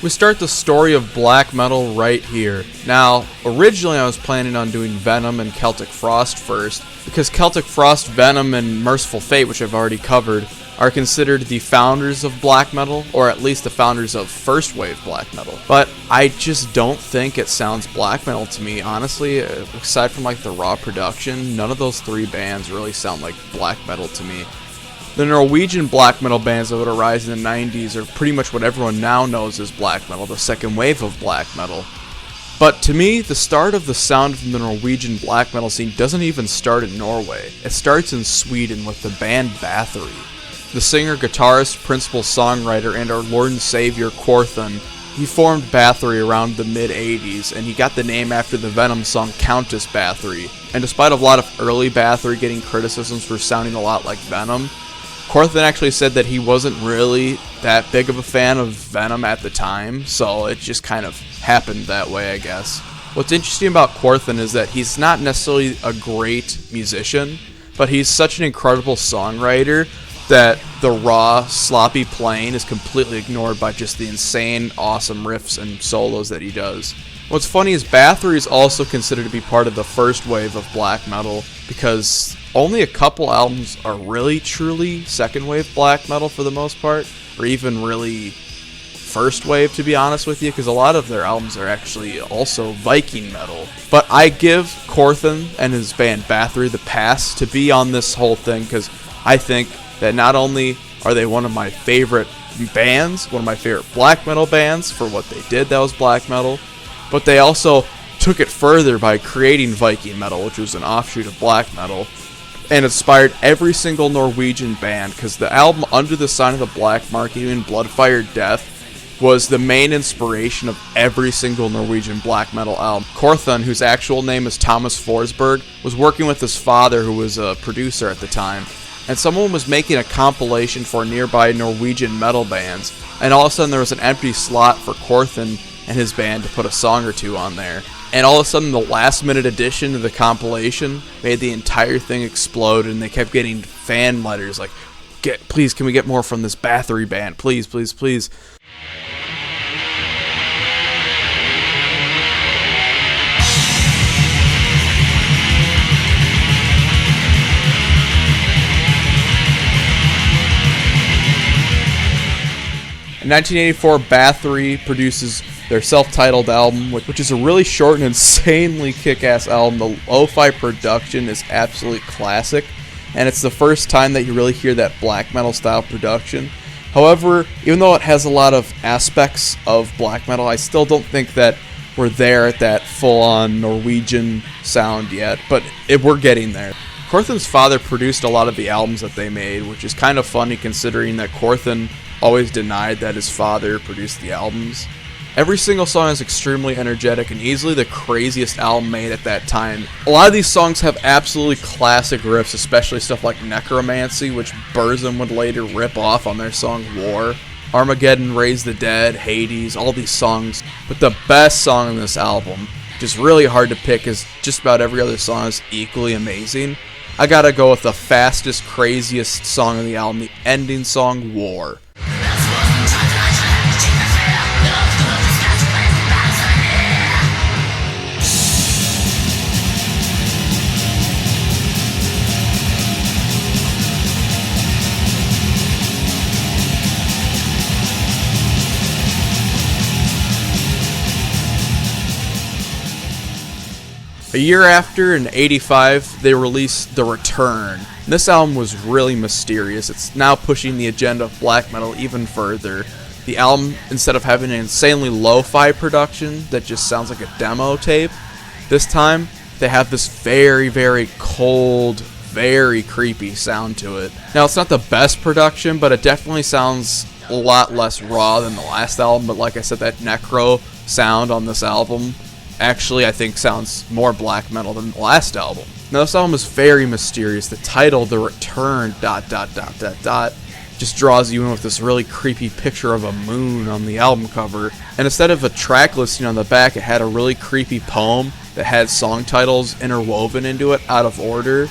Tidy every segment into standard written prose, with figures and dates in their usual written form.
We start the story of black metal right here. Now, originally I was planning on doing Venom and Celtic Frost first, because Celtic Frost, Venom, and Merciful Fate, which I've already covered, are considered the founders of black metal, or at least the founders of first wave black metal. But I just don't think it sounds black metal to me, honestly. Aside from like the raw production, none of those three bands really sound like black metal to me. The Norwegian black metal bands that would arise in the 90s are pretty much what everyone now knows as black metal, the second wave of black metal. But to me, the start of the sound from the Norwegian black metal scene doesn't even start in Norway. It starts in Sweden with the band Bathory. The singer, guitarist, principal songwriter, and our Lord and Savior Quorthon, he formed Bathory around the mid-80s, and he got the name after the Venom song Countess Bathory. And despite a lot of early Bathory getting criticisms for sounding a lot like Venom, Quorthon actually said that he wasn't really that big of a fan of Venom at the time, so it just kind of happened that way, I guess. What's interesting about Quorthon is that he's not necessarily a great musician, but he's such an incredible songwriter that the raw, sloppy playing is completely ignored by just the insane, awesome riffs and solos that he does. What's funny is Bathory is also considered to be part of the first wave of black metal, because only a couple albums are really, truly second wave black metal for the most part, or even really first wave, to be honest with you, because a lot of their albums are actually also Viking metal. But I give Quorthon and his band Bathory the pass to be on this whole thing, because I think that not only are they one of my favorite bands, one of my favorite black metal bands for what they did that was black metal, but they also took it further by creating Viking metal, which was an offshoot of black metal, and inspired every single Norwegian band, because the album Under the Sign of the Black Mark, even Bloodfire Death, was the main inspiration of every single Norwegian black metal album. Quorthon, whose actual name is Thomas Forsberg, was working with his father, who was a producer at the time, and someone was making a compilation for nearby Norwegian metal bands, and all of a sudden there was an empty slot for Quorthon and his band to put a song or two on there. And all of a sudden the last minute addition to the compilation made the entire thing explode, and they kept getting fan letters like, please, can we get more from this Bathory band? Please, please, please. In 1984, Bathory produces their self-titled album, which is a really short and insanely kick-ass album. The lo-fi production is absolutely classic, and it's the first time that you really hear that black metal style production. However, even though it has a lot of aspects of black metal, I still don't think that we're there at that full-on Norwegian sound yet, but we're getting there. Quorthon's father produced a lot of the albums that they made, which is kind of funny considering that Quorthon always denied that his father produced the albums. Every single song is extremely energetic and easily the craziest album made at that time. A lot of these songs have absolutely classic riffs, especially stuff like Necromancy, which Burzum would later rip off on their song War. Armageddon, Raise the Dead, Hades, all these songs. But the best song on this album, which is really hard to pick, is just about every other song is equally amazing. I gotta go with the fastest, craziest song on the album, the ending song, War. A year after, in '85, they released The Return. And this album was really mysterious. It's now pushing the agenda of black metal even further. The album, instead of having an insanely lo-fi production that just sounds like a demo tape, this time they have this very, very cold, very creepy sound to it. Now, it's not the best production, but it definitely sounds a lot less raw than the last album. But like I said, that necro sound on this album actually, I think, sounds more black metal than the last album. Now, this album is very mysterious. The title, The Return, ... just draws you in with this really creepy picture of a moon on the album cover. And instead of a track listing on the back, it had a really creepy poem that had song titles interwoven into it out of order.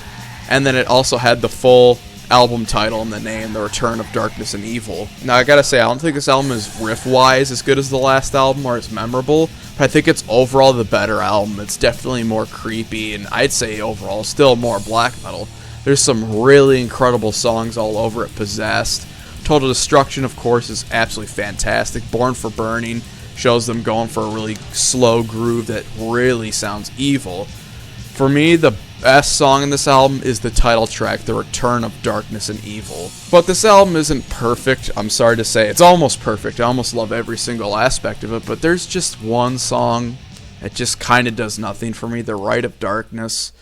And then it also had the full album title and the name, The Return of Darkness and Evil. Now, I gotta say, I don't think this album is riff-wise as good as the last album or as memorable, but I think it's overall the better album. It's definitely more creepy, and I'd say overall still more black metal. There's some really incredible songs all over it. Possessed. Total Destruction, of course, is absolutely fantastic. Born for Burning shows them going for a really slow groove that really sounds evil. For me, the best song in this album is the title track, The Return of Darkness and Evil. But this album isn't perfect, I'm sorry to say. It's almost perfect. I almost love every single aspect of it, but there's just one song that just kind of does nothing for me, The Rite of Darkness.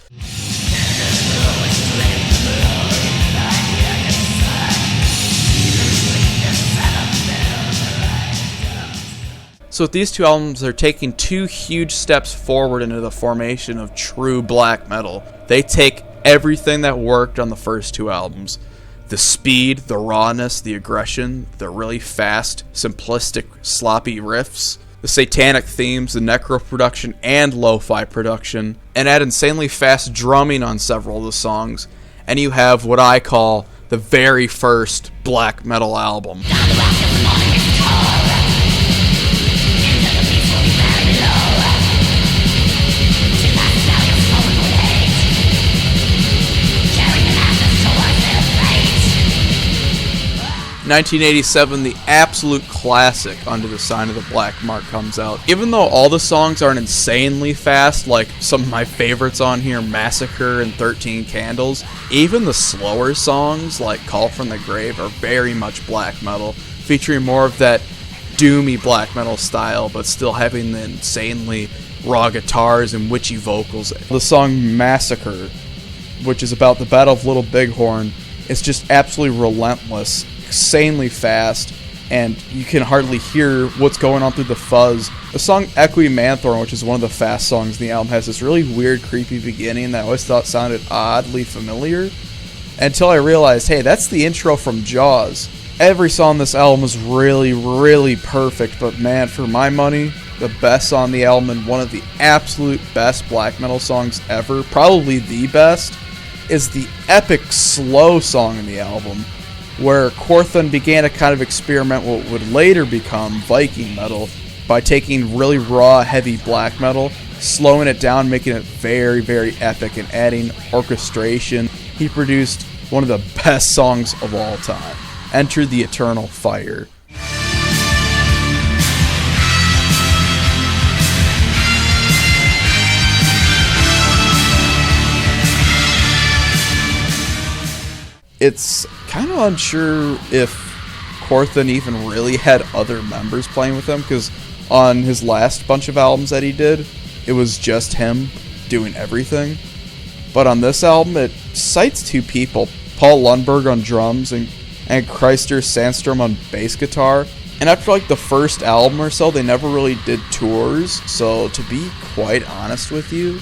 So with these two albums, they're taking two huge steps forward into the formation of true black metal. They take everything that worked on the first two albums. The speed, the rawness, the aggression, the really fast, simplistic, sloppy riffs, the satanic themes, the necro production, and lo-fi production, and add insanely fast drumming on several of the songs, and you have what I call the very first black metal album. 1987, the absolute classic Under the Sign of the Black Mark comes out. Even though all the songs aren't insanely fast, like some of my favorites on here, Massacre and 13 Candles, even the slower songs, like Call from the Grave, are very much black metal, featuring more of that doomy black metal style, but still having the insanely raw guitars and witchy vocals. The song Massacre, which is about the Battle of Little Bighorn, is just absolutely relentless, insanely fast, and you can hardly hear what's going on through the fuzz. The song Equimanthorn, which is one of the fast songs in the album, has this really weird, creepy beginning that I always thought sounded oddly familiar, until I realized, hey, that's the intro from Jaws. Every song on this album is really, really perfect, but man, for my money, the best song on the album and one of the absolute best black metal songs ever, probably the best, is the epic slow song in the album, where Quorthon began to kind of experiment what would later become Viking metal by taking really raw, heavy black metal, slowing it down, making it very, very epic, and adding orchestration. He produced one of the best songs of all time, Enter the Eternal Fire. It's kind of unsure if Quorthon even really had other members playing with him, because on his last bunch of albums that he did, it was just him doing everything. But on this album, it cites two people, Paul Lundberg on drums and Christer Sandstrom on bass guitar. And after like the first album or so, they never really did tours. So to be quite honest with you,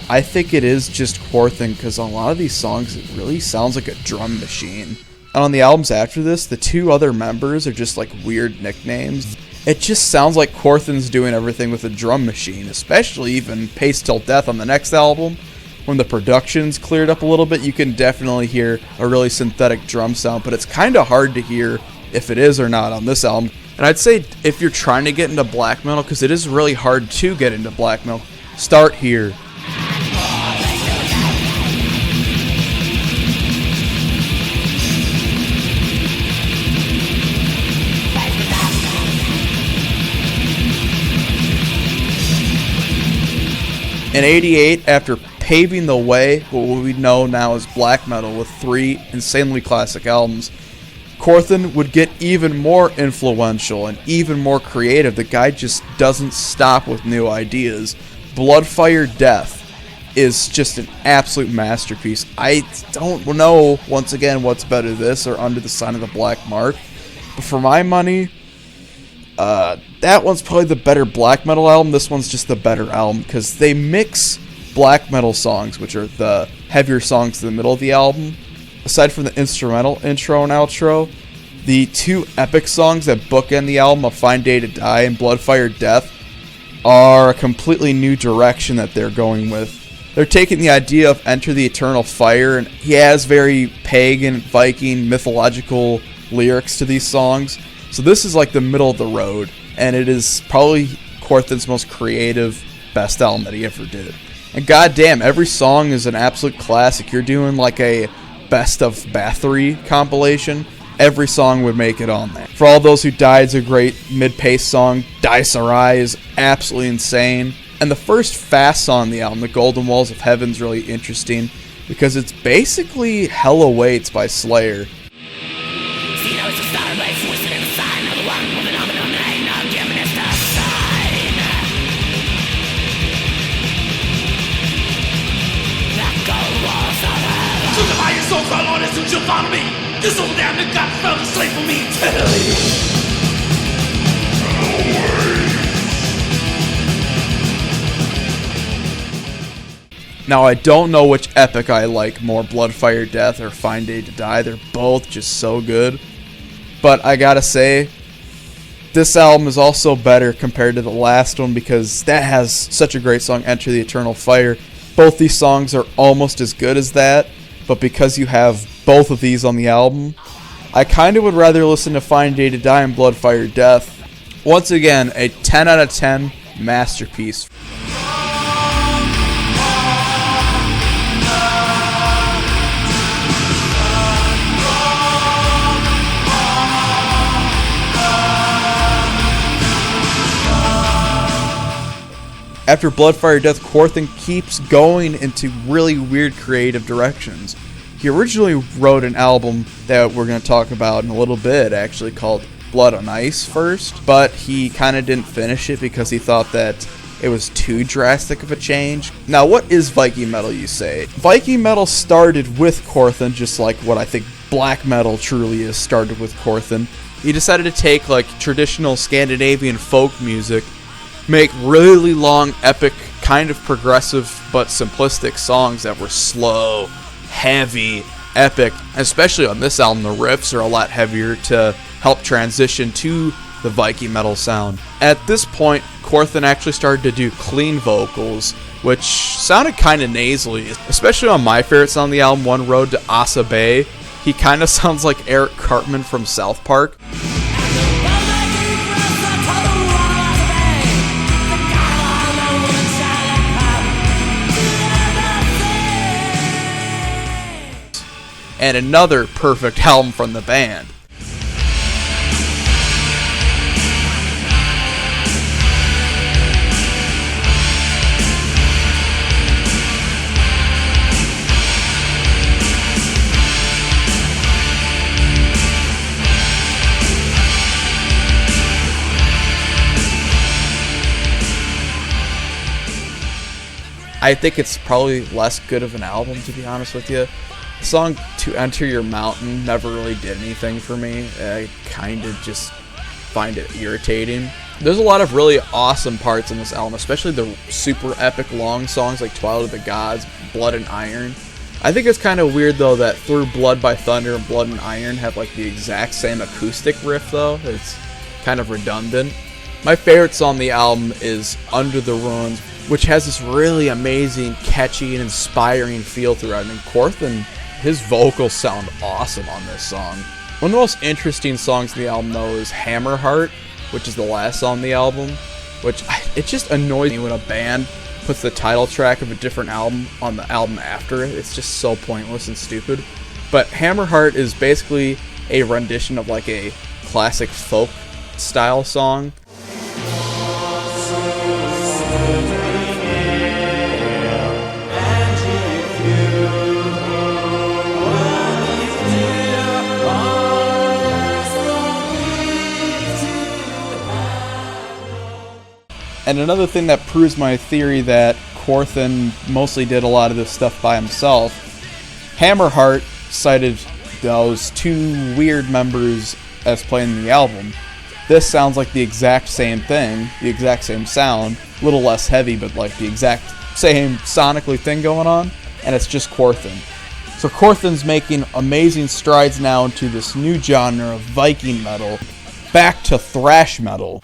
I think it is just Quorthon, because on a lot of these songs it really sounds like a drum machine. And on the albums after this, the two other members are just like weird nicknames. It just sounds like Quorthon's doing everything with a drum machine, especially even Pace Till Death on the next album. When the production's cleared up a little bit, you can definitely hear a really synthetic drum sound, but it's kind of hard to hear if it is or not on this album. And I'd say if you're trying to get into black metal, because it is really hard to get into black metal, start here. In '88, after paving the way for what we know now as black metal with 3 insanely classic albums, Quorthon would get even more influential and even more creative. The guy just doesn't stop with new ideas. Bloodfire Death is just an absolute masterpiece. I don't know, once again, what's better, this or Under the Sign of the Black Mark, but for my money, that one's probably the better black metal album. This one's just the better album, because they mix black metal songs, which are the heavier songs in the middle of the album. Aside from the instrumental intro and outro, the two epic songs that bookend the album, A Fine Day to Die and Bloodfire Death, are a completely new direction that they're going with. They're taking the idea of Enter the Eternal Fire, and he has very pagan, Viking, mythological lyrics to these songs. So this is like the middle of the road, and it is probably Quorthon's most creative, best album that he ever did. And goddamn, every song is an absolute classic. You're doing like a best of Bathory compilation. Every song would make it on there. For All Those Who Died is a great mid-paced song. Die Sarai is absolutely insane. And the first fast song on the album, The Golden Walls of Heaven, is really interesting because it's basically Hell Awaits by Slayer. This old damn nigga got fell asleep for me eternally. Now, I don't know which epic I like more, Blood, Fire, Death or Fine Day to Die. They're both just so good. But I gotta say, this album is also better compared to the last one because that has such a great song, Enter the Eternal Fire. Both these songs are almost as good as that, but because you have both of these on the album, I kind of would rather listen to Fine Day to Die and Blood, Fire, Death. Once again, a 10 out of 10 masterpiece. After Blood, Fire, Death, Quorthon keeps going into really weird creative directions. He originally wrote an album that we're going to talk about in a little bit, actually, called Blood on Ice first, but he kind of didn't finish it because he thought that it was too drastic of a change. Now, what is Viking metal, you say? Viking metal started with Quorthon, just like what I think black metal truly is started with Quorthon. He decided to take like traditional Scandinavian folk music, make really long, epic, kind of progressive but simplistic songs that were slow, heavy, epic. Especially on this album, the riffs are a lot heavier to help transition to the Viking metal sound. At this point, Quorthon actually started to do clean vocals, which sounded kind of nasally, especially on my favorite song on the album, One Road to Asa Bay. He kind of sounds like Eric Cartman from South Park. And another perfect album from the band. I think it's probably less good of an album, to be honest with you. The song To Enter Your Mountain never really did anything for me. I kind of just find it irritating. There's a lot of really awesome parts in this album, especially the super epic long songs like Twilight of the Gods, Blood and Iron. I think it's kind of weird though that Through Blood by Thunder and Blood and Iron have like the exact same acoustic riff though. It's kind of redundant. My favorite song on the album is Under the Ruins, which has this really amazing, catchy, and inspiring feel throughout. I mean, Quorthon, his vocals sound awesome on this song. One of the most interesting songs on the album, though, is Hammerheart, which is the last song on the album, which it just annoys me when a band puts the title track of a different album on the album after it. It's just so pointless and stupid. But Hammerheart is basically a rendition of like a classic folk style song. And another thing that proves my theory that Quorthon mostly did a lot of this stuff by himself, Hammerheart cited those two weird members as playing the album. This sounds like the exact same thing, the exact same sound, a little less heavy, but like the exact same sonically thing going on, and it's just Quorthon. So Quorthon's making amazing strides now into this new genre of Viking metal, back to thrash metal.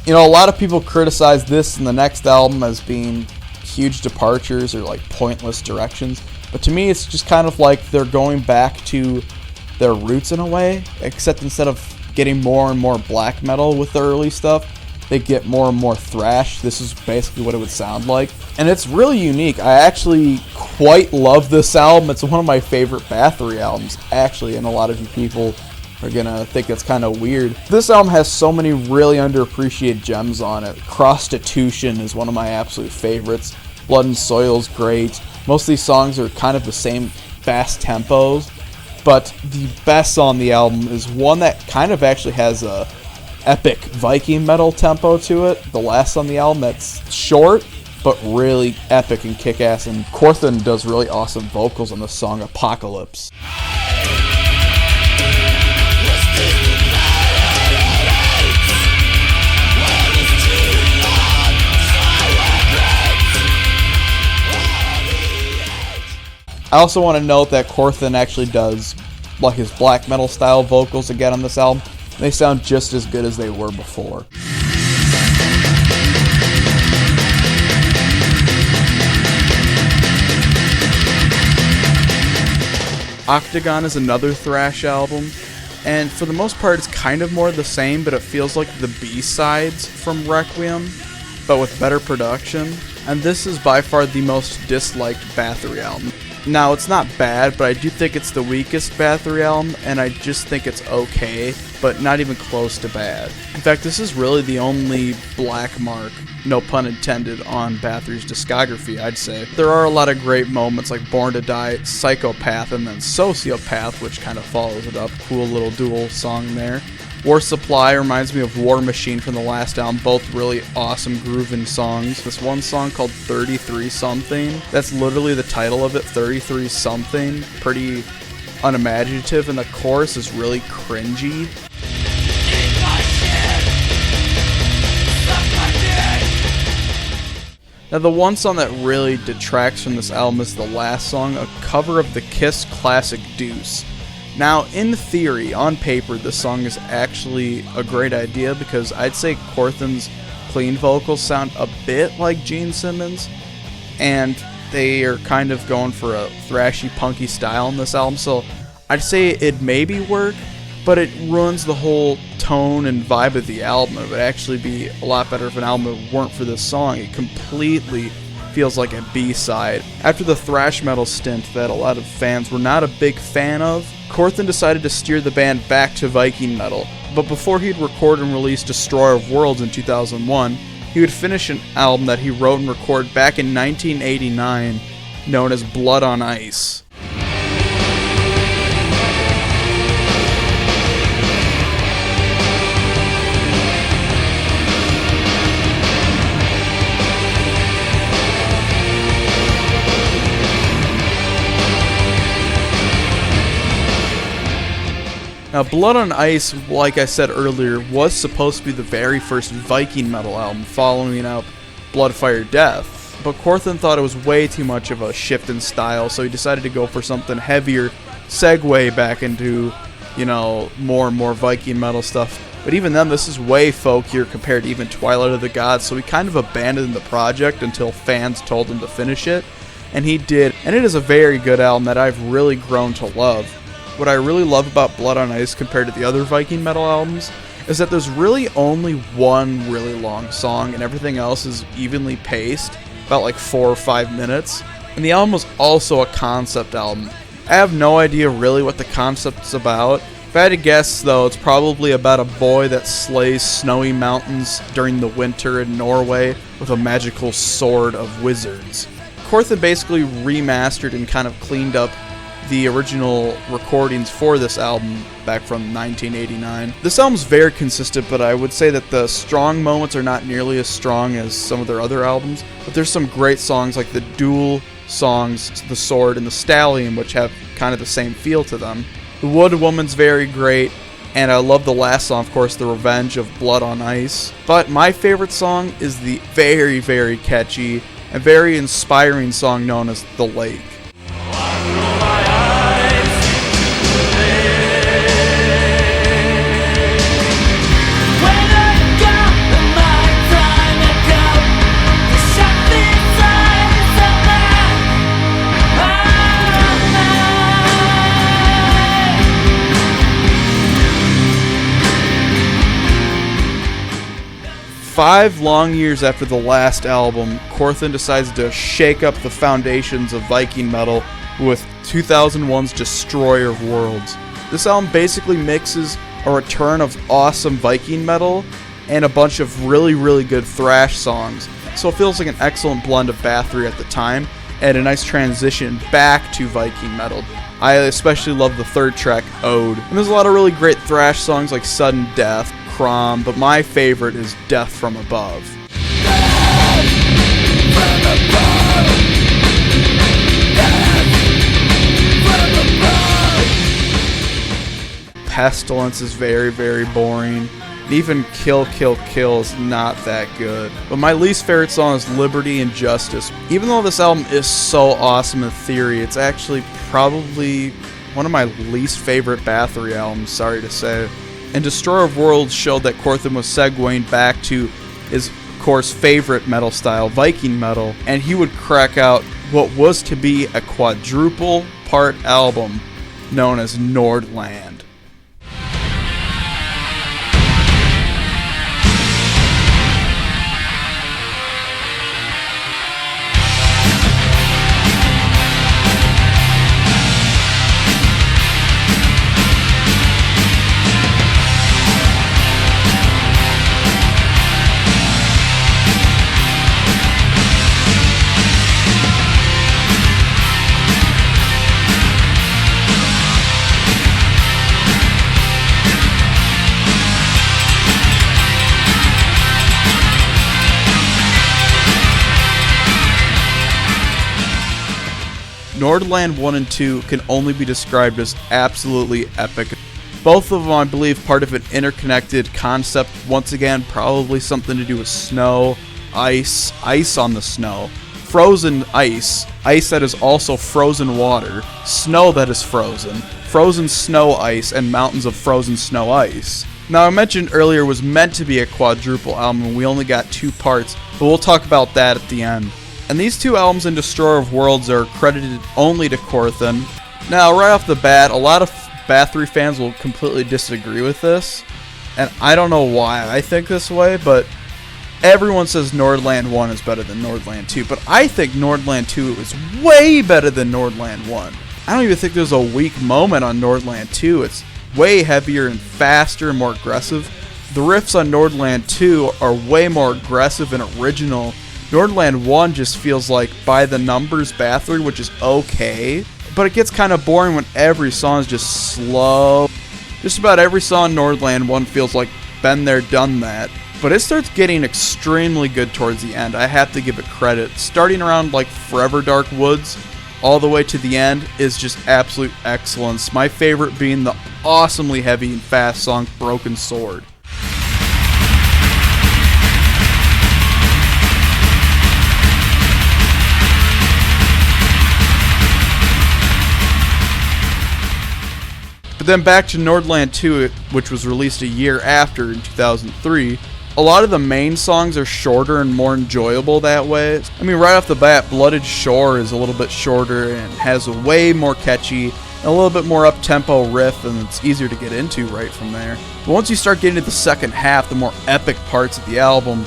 You know, a lot of people criticize this and the next album as being huge departures or like pointless directions, but to me it's just kind of like they're going back to their roots in a way, except instead of getting more and more black metal with the early stuff, they get more and more thrash. This is basically what it would sound like, and it's really unique. I actually quite love this album. It's one of my favorite Bathory albums, actually, and a lot of you people are gonna think that's kind of weird. This album has so many really underappreciated gems on it. Prostitution is one of my absolute favorites. Blood and Soil is great. Most of these songs are kind of the same fast tempos, but the best song on the album is one that kind of actually has a epic Viking metal tempo to it. The last on the album that's short, but really epic and kick-ass, and Corthan does really awesome vocals on the song Apocalypse. I also want to note that Corthan actually does like his black metal style vocals again on this album. They sound just as good as they were before. Octagon is another thrash album, and for the most part it's kind of more the same, but it feels like the B-sides from Requiem, but with better production. And this is by far the most disliked Bathory album. Now, it's not bad, but I do think it's the weakest Bathory album, and I just think it's okay, but not even close to bad. In fact, this is really the only black mark, no pun intended, on Bathory's discography, I'd say. There are a lot of great moments like Born to Die, Psychopath, and then Sociopath, which kind of follows it up. Cool little dual song there. War Supply reminds me of War Machine from the last album, both really awesome grooving songs. This one song called 33 Something, that's literally the title of it, 33 Something, pretty unimaginative, and the chorus is really cringy. Now the one song that really detracts from this album is the last song, a cover of the Kiss classic Deuce. Now, in theory, on paper, this song is actually a great idea because I'd say Corthan's clean vocals sound a bit like Gene Simmons, and they are kind of going for a thrashy, punky style in this album, so I'd say it maybe work, but it ruins the whole tone and vibe of the album. It would actually be a lot better if an album weren't for this song. It completely feels like a B-side. After the thrash metal stint that a lot of fans were not a big fan of, Corthan decided to steer the band back to Viking metal, but before he'd record and release Destroyer of Worlds in 2001, he would finish an album that he wrote and recorded back in 1989 known as Blood on Ice. Now, Blood on Ice, like I said earlier, was supposed to be the very first Viking metal album following up Blood, Fire, Death, but Corthan thought it was way too much of a shift in style, so he decided to go for something heavier, segue back into, you know, more and more Viking metal stuff. But even then, this is way folkier compared to even Twilight of the Gods, so he kind of abandoned the project until fans told him to finish it, and he did, and it is a very good album that I've really grown to love. What I really love about Blood on Ice compared to the other Viking metal albums is that there's really only one really long song and everything else is evenly paced, about like 4 or 5 minutes. And the album was also a concept album. I have no idea really what the concept's about. If I had to guess though, it's probably about a boy that slays snowy mountains during the winter in Norway with a magical sword of wizards. Corthan basically remastered and kind of cleaned up the original recordings for this album back from 1989. This album's very consistent, but I would say that the strong moments are not nearly as strong as some of their other albums, but there's some great songs like the dual songs, The Sword and The Stallion, which have kind of the same feel to them. The Wood Woman's very great, and I love the last song, of course, The Revenge of Blood on Ice. But my favorite song is the very, very catchy and very inspiring song known as The Lake. When I got my 5 long years after the last album, Corthan decides to shake up the foundations of Viking metal with 2001's Destroyer of Worlds. This album basically mixes a return of awesome Viking metal and a bunch of really, really good thrash songs. So it feels like an excellent blend of Bathory at the time, and a nice transition back to Viking metal. I especially love the third track, Ode. And there's a lot of really great thrash songs like Sudden Death, Crom, but my favorite is Death From Above. Pestilence is very, very boring. And even Kill Kill Kill is not that good. But my least favorite song is Liberty and Justice. Even though this album is so awesome in theory, it's actually probably one of my least favorite Bathory albums, sorry to say. And Destroyer of Worlds showed that Corthan was segueing back to his, of course, favorite metal style, Viking metal, and he would crack out what was to be a quadruple part album known as Nordland. Nordland I and II can only be described as absolutely epic. Both of them, I believe, part of an interconnected concept. Once again, probably something to do with snow, ice on the snow, frozen ice that is also frozen water, snow that is frozen snow ice, and mountains of frozen snow ice. Now, I mentioned earlier it was meant to be a quadruple album, and we only got 2 parts, but we'll talk about that at the end. And these 2 albums in Destroyer of Worlds are credited only to Corthan. Now, right off the bat, a lot of Bathory fans will completely disagree with this, and I don't know why I think this way, but everyone says Nordland I is better than Nordland II, but I think Nordland II is way better than Nordland I. I don't even think there's a weak moment on Nordland II. It's way heavier and faster and more aggressive. The riffs on Nordland II are way more aggressive and original. Nordland I just feels like by the numbers Bathory, which is okay, but it gets kind of boring when every song is just slow. Just about every song Nordland I feels like been there, done that, but it starts getting extremely good towards the end. I have to give it credit. Starting around like Forever Dark Woods, all the way to the end is just absolute excellence. My favorite being the awesomely heavy and fast song Broken Sword. But then back to Nordland II, which was released a year after in 2003. A lot of the main songs are shorter and more enjoyable that way. I mean, right off the bat, Blooded Shore is a little bit shorter and has a way more catchy, and a little bit more up-tempo riff, and it's easier to get into right from there. But once you start getting to the second half, the more epic parts of the album,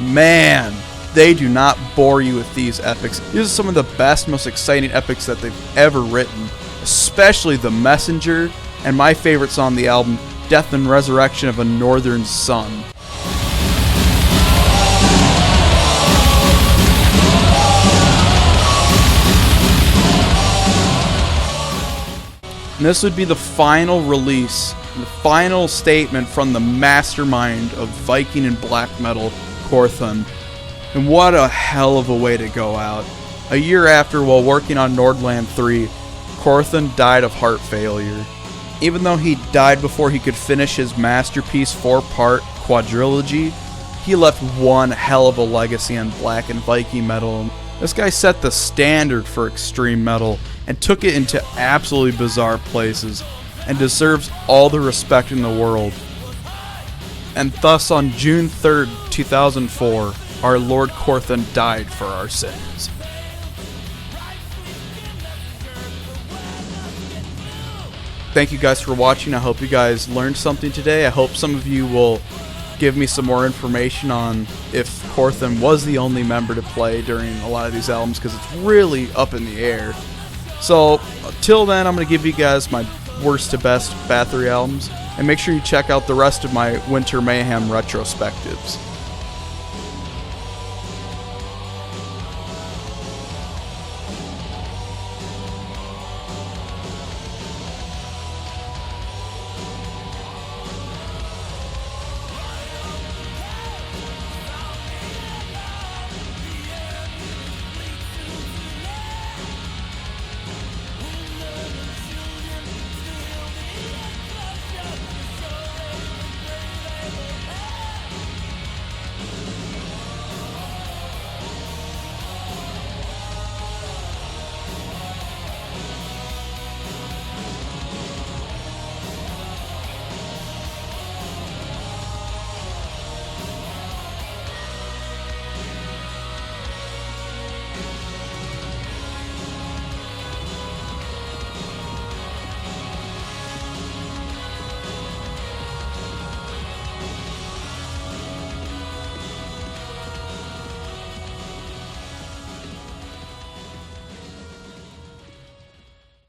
man, they do not bore you with these epics. These are some of the best, most exciting epics that they've ever written, especially The Messenger, and my favorite song on the album, Death and Resurrection of a Northern Sun. And this would be the final release, the final statement from the mastermind of Viking and black metal, Corthan. And what a hell of a way to go out. A year after, while working on Nordland III, Corthan died of heart failure. Even though he died before he could finish his masterpiece 4-part quadrilogy, he left one hell of a legacy on black and Viking metal. This guy set the standard for extreme metal and took it into absolutely bizarre places, and deserves all the respect in the world. And thus on June 3rd, 2004, our Lord Corthan died for our sins. Thank you guys for watching. I hope you guys learned something today. I hope some of you will give me some more information on if Corthan was the only member to play during a lot of these albums, because it's really up in the air. So, till then, I'm going to give you guys my worst to best Bathory albums, and make sure you check out the rest of my Winter Mayhem retrospectives.